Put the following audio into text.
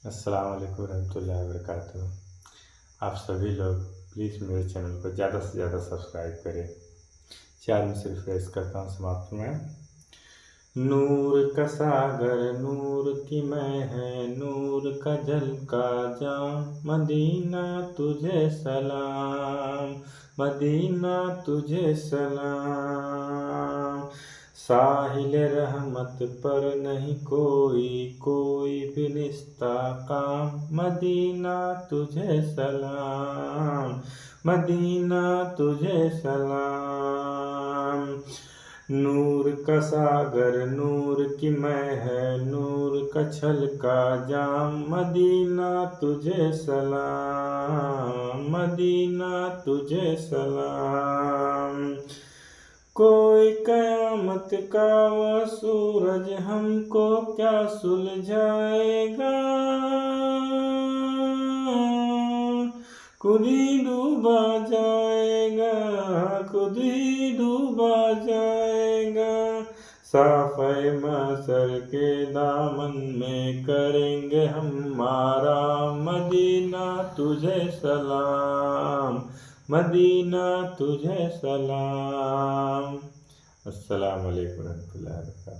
अस्सलाम वालेकुम रहमतुल्लाहि व बरकातुहू। आप सभी लोग प्लीज़ मेरे चैनल को ज़्यादा से ज़्यादा सब्सक्राइब करें। 4 में से रिफ्रेश करता हूँ, समाप्त में। नूर का सागर नूर की मैं है, नूर का झलका जाम, मदीना तुझे सलाम, मदीना तुझे सलाम। साहिल रहमत पर नहीं कोई, कोई भी निस्ता काम, मदीना तुझे सलाम, मदीना तुझे सलाम। नूर का सागर नूर की मैं है, नूर का छलका जाम, मदीना तुझे सलाम, मदीना तुझे सलाम। कोई कयामत का वो सूरज हमको क्या सुलझाएगा, खुद ही डूबा जाएगा, खुद ही डूबा जाएगा। साफ़े महशर के दामन में करेंगे हम आराम, मदीना तुझे सलाम, मदीना तुझे सलाम। अस्सलाम वालेकुम रहमतुल्लाहि व बरकातुहू।